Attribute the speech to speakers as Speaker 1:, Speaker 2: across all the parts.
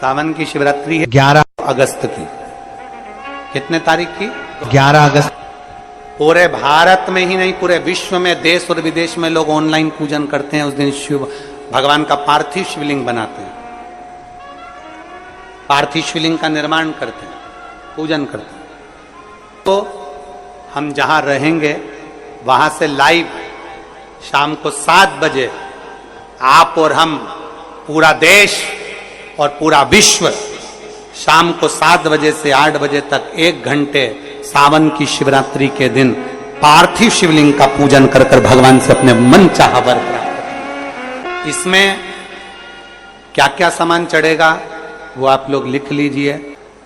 Speaker 1: सावन की शिवरात्रि है 11 अगस्त की। कितने तारीख की?
Speaker 2: 11 अगस्त।
Speaker 1: पूरे भारत में ही नहीं, पूरे विश्व में, देश और विदेश में लोग ऑनलाइन पूजन करते हैं। उस दिन शिव भगवान का पार्थिव शिवलिंग बनाते हैं, पार्थिव शिवलिंग का निर्माण करते हैं, पूजन करते हैं। तो हम जहां रहेंगे वहां से लाइव शाम को 7 बजे आप और हम, पूरा देश और पूरा विश्व, शाम को 7 बजे से 8 बजे तक 1 घंटे सावन की शिवरात्रि के दिन पार्थिव शिवलिंग का पूजन कर कर भगवान से अपने मन चाहा वर प्राप्त करें। इसमें क्या क्या सामान चढ़ेगा वो आप लोग लिख लीजिए।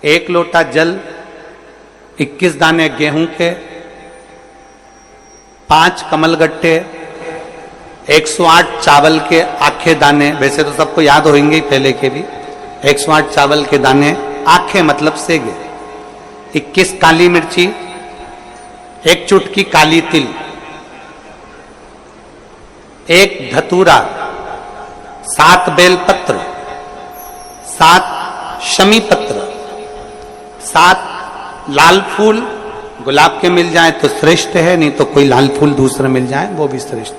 Speaker 1: 1 लोटा जल, 21 दाने गेहूं के, 5 कमलगट्टे, 108 चावल के आखे दाने। वैसे तो सबको याद होंगे पहले के भी। 108 चावल के दाने, आखे मतलब सेगे, 21 काली मिर्ची, 1 चुटकी काली तिल, 1 धतूरा, 7 बेलपत्र, 7 शमी पत्र, 7 लाल फूल। गुलाब के मिल जाए तो श्रेष्ठ है, नहीं तो कोई लाल फूल दूसरा मिल जाए वो भी श्रेष्ठ।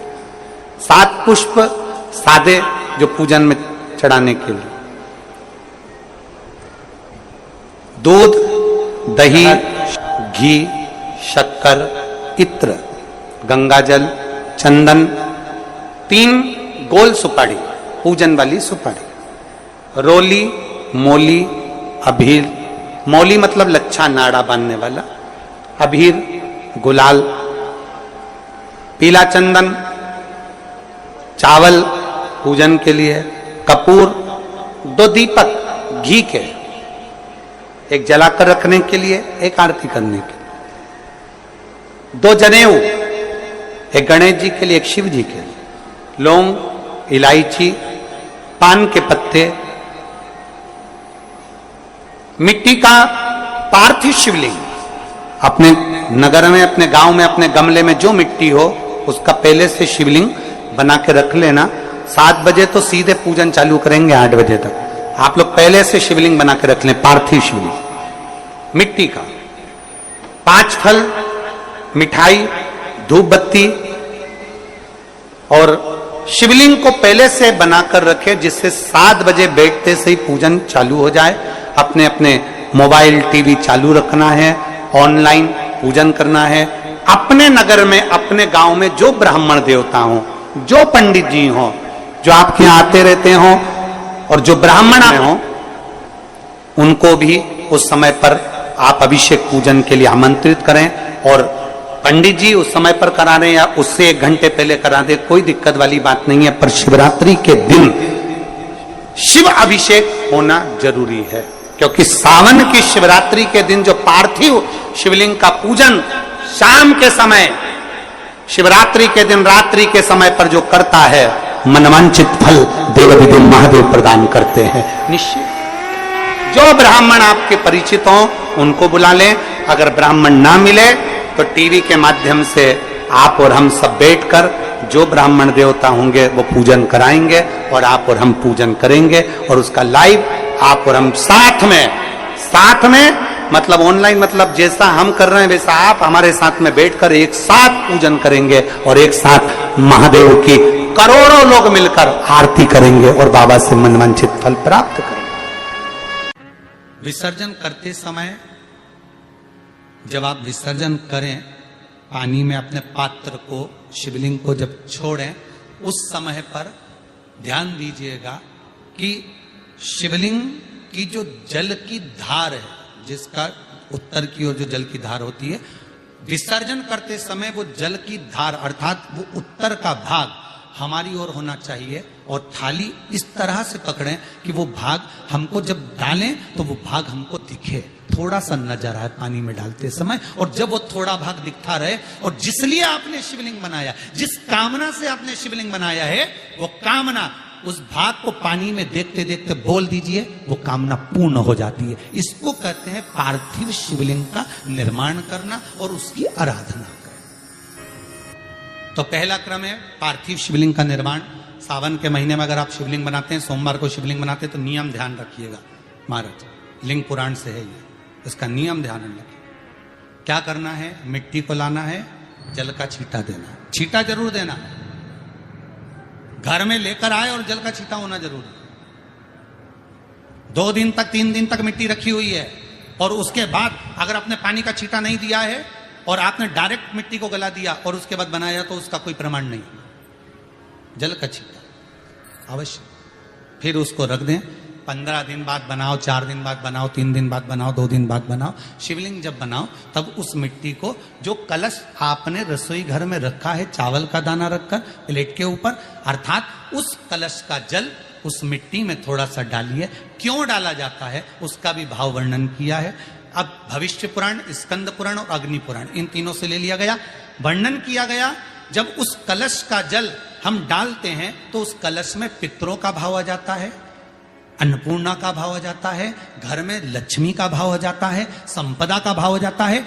Speaker 1: 7 पुष्प सादे जो पूजन में चढ़ाने के लिए। दूध, दही, घी, शक्कर, इत्र, गंगाजल, चंदन, 3 गोल सुपारी, पूजन वाली सुपारी, रोली, मोली, अभीर। मोली मतलब लच्छा नाड़ा बांधने वाला, अभीर, गुलाल, पीला चंदन, चावल पूजन के लिए, कपूर, 2 दीपक घी के, 1 जलाकर रखने के लिए, 1 आरती करने के लिए, 2 जनेऊ, 1 गणेश जी के लिए, 1 शिव जी के लिए, लौंग, इलायची, पान के पत्ते, मिट्टी का पार्थिव शिवलिंग। अपने नगर में, अपने गांव में, अपने गमले में जो मिट्टी हो उसका पहले से शिवलिंग बना के रख लेना। 7 बजे तो सीधे पूजन चालू करेंगे, 8 बजे तक आप लोग पहले से शिवलिंग बना के रख लें, पार्थिव शिवलिंग मिट्टी का। 5 फल, मिठाई, धूप बत्ती, और शिवलिंग को पहले से बनाकर रखे जिससे 7 बजे बैठते से ही पूजन चालू हो जाए। अपने अपने मोबाइल, टीवी चालू रखना है, ऑनलाइन पूजन करना है। अपने नगर में, अपने गांव में जो ब्राह्मण देवता हो, जो पंडित जी हो, जो आपके यहाँ आते रहते हो, और जो ब्राह्मण हो, उनको भी उस समय पर आप अभिषेक पूजन के लिए आमंत्रित करें। और पंडित जी उस समय पर करा रहे हैं या उससे 1 घंटे पहले करा दे, कोई दिक्कत वाली बात नहीं है। पर शिवरात्रि के दिन शिव अभिषेक होना जरूरी है, क्योंकि सावन की शिवरात्रि के दिन जो पार्थिव शिवलिंग का पूजन शाम के समय, शिवरात्रि के दिन रात्रि के समय पर जो करता है, मनवांचित फल देवदेव महादेव प्रदान करते हैं निश्चित। जो ब्राह्मण आपके परिचित हो उनको बुला लें। अगर ब्राह्मण ना मिले तो टीवी के माध्यम से आप और हम सब बैठकर जो ब्राह्मण देवता होंगे वो पूजन कराएंगे, और आप और हम पूजन करेंगे, और उसका लाइव आप और हम साथ में मतलब ऑनलाइन, मतलब जैसा हम कर रहे हैं वैसा आप हमारे साथ में बैठकर एक साथ पूजन करेंगे, और एक साथ महादेव की करोड़ों लोग मिलकर आरती करेंगे और बाबा से मनवांछित फल प्राप्त करेंगे। विसर्जन करते समय जब आप विसर्जन करें, पानी में अपने पात्र को, शिवलिंग को जब छोड़ें, उस समय पर ध्यान दीजिएगा कि शिवलिंग की जो जल की धार है, जिसका उत्तर की ओर जो जल की धार होती है, विसर्जन करते समय वो जल की धार अर्थात वो उत्तर का भाग हमारी ओर होना चाहिए, और थाली इस तरह से पकड़ें कि वो भाग हमको जब डालें तो वो भाग हमको दिखे, थोड़ा सा नजर आए पानी में डालते समय। और जब वो थोड़ा भाग दिखता रहे, और जिसलिए आपने शिवलिंग बनाया, जिस कामना से आपने शिवलिंग बनाया है, वो कामना उस भाग को पानी में देखते देखते बोल दीजिए, वो कामना पूर्ण हो जाती है। इसको कहते हैं पार्थिव शिवलिंग का निर्माण करना और उसकी आराधना करना। तो पहला क्रम है पार्थिव शिवलिंग का निर्माण। सावन के महीने में अगर आप शिवलिंग बनाते हैं, सोमवार को शिवलिंग बनाते हैं, तो नियम ध्यान रखिएगा। महाराज लिंग पुराण से है ये, इसका नियम ध्यान रखना। क्या करना है, मिट्टी को लाना है, जल का छींटा देना है, छींटा जरूर देना है, घर में लेकर आए और जल का छींटा होना जरूर है। 2 दिन तक 3 दिन तक मिट्टी रखी हुई है और उसके बाद अगर आपने पानी का छींटा नहीं दिया है और आपने डायरेक्ट मिट्टी को गला दिया और उसके बाद बनाया तो उसका कोई प्रमाण नहीं। जल का छींटा अवश्य, फिर उसको रख दें। 15 दिन बाद बनाओ, 4 दिन बाद बनाओ, 3 दिन बाद बनाओ, 2 दिन बाद बनाओ। शिवलिंग जब बनाओ तब उस मिट्टी को, जो कलश आपने रसोई घर में रखा है चावल का दाना रखकर प्लेट के ऊपर, अर्थात उस कलश का जल उस मिट्टी में थोड़ा सा डालिए। क्यों डाला जाता है उसका भी भाव वर्णन किया है। अब भविष्य पुराण, स्कंद पुराण और अग्नि पुराण, इन तीनों से ले लिया गया। वर्णन किया गया जब उस कलश का जल हम डालते हैं तो उस कलश में पितरों का भाव आ जाता है, अन्नपूर्णा का भाव आ जाता है, घर में लक्ष्मी का भाव आ जाता है, संपदा का भाव आ जाता है।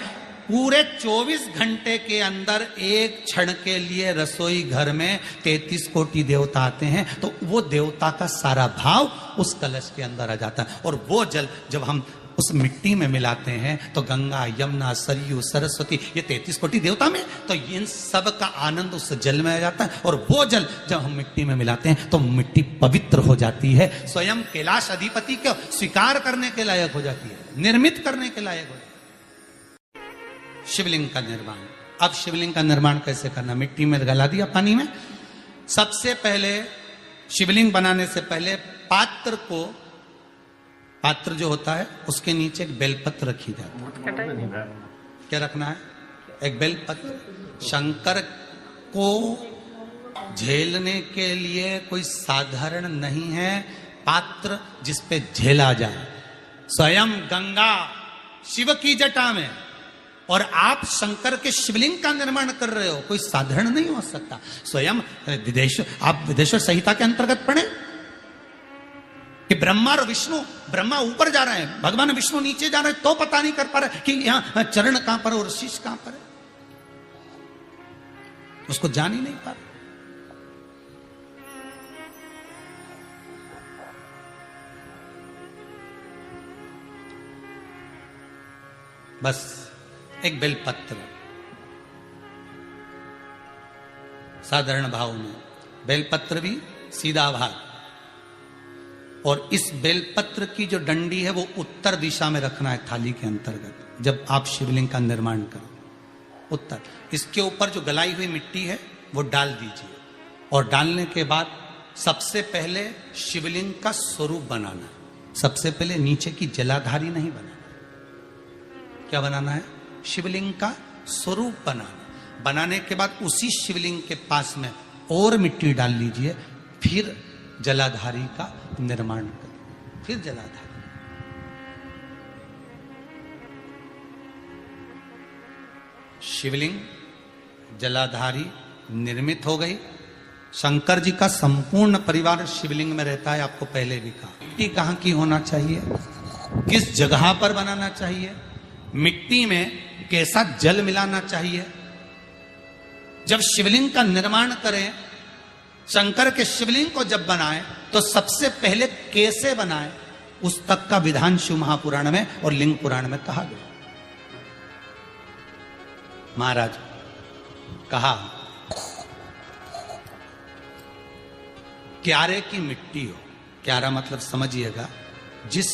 Speaker 1: पूरे 24 घंटे के अंदर एक क्षण के लिए रसोई घर में 33 कोटि देवता आते हैं, तो वो देवता का सारा भाव उस कलश के अंदर आ जाता है। और वो जल जब हम उस मिट्टी में मिलाते हैं तो गंगा, यमुना, सरयू, सरस्वती, ये 33 कोटि देवता में, तो इन सब का आनंद उस जल में आ जाता है। और वो जल जब हम मिट्टी में मिलाते हैं तो मिट्टी पवित्र हो जाती है, स्वयं कैलाश अधिपति को स्वीकार करने के लायक हो जाती है, निर्मित करने के लायक हो जाती है। शिवलिंग का निर्माण। अब शिवलिंग का निर्माण कैसे करना, मिट्टी में गला दिया पानी में। सबसे पहले शिवलिंग बनाने से पहले पात्र जो होता है उसके नीचे एक बेलपत्र रखी जाती है। क्या रखना है, एक बेलपत्र। शंकर को झेलने के लिए कोई साधारण नहीं है पात्र जिसपे झेला जाए। स्वयं गंगा शिव की जटा में, और आप शंकर के शिवलिंग का निर्माण कर रहे हो, कोई साधारण नहीं हो सकता। स्वयं आप विदेश्वर संहिता के अंतर्गत पढ़े कि ब्रह्मा और विष्णु, ब्रह्मा ऊपर जा रहे हैं, भगवान विष्णु नीचे जा रहे हैं, तो पता नहीं कर पा रहे कि यहां चरण कहां पर और शीश कहां पर है, उसको जान ही नहीं पा रहे। बस एक बेलपत्र, साधारण भाव में बेलपत्र भी सीधा भाग, और इस बेलपत्र की जो डंडी है वो उत्तर दिशा में रखना है थाली के अंतर्गत। जब आप शिवलिंग का निर्माण करो उत्तर, इसके ऊपर जो गलाई हुई मिट्टी है वो डाल दीजिए, और डालने के बाद सबसे पहले शिवलिंग का स्वरूप बनाना है। सबसे पहले नीचे की जलाधारी नहीं बनाना। क्या बनाना है, शिवलिंग का स्वरूप बनाना। बनाने के बाद उसी शिवलिंग के पास में और मिट्टी डाल लीजिए, फिर जलाधारी का निर्माण करें, फिर जलाधारी। शिवलिंग जलाधारी निर्मित हो गई। शंकर जी का संपूर्ण परिवार शिवलिंग में रहता है, आपको पहले भी कहा। मिट्टी कहां की होना चाहिए, किस जगह पर बनाना चाहिए, मिट्टी में कैसा जल मिलाना चाहिए। जब शिवलिंग का निर्माण करें, शंकर के शिवलिंग को जब बनाएं तो सबसे पहले कैसे बनाएं, उस तक का विधान शिव महापुराण में और लिंग पुराण में कहा गया। महाराज कहा, क्यारे की मिट्टी हो, क्यारा मतलब समझिएगा जिस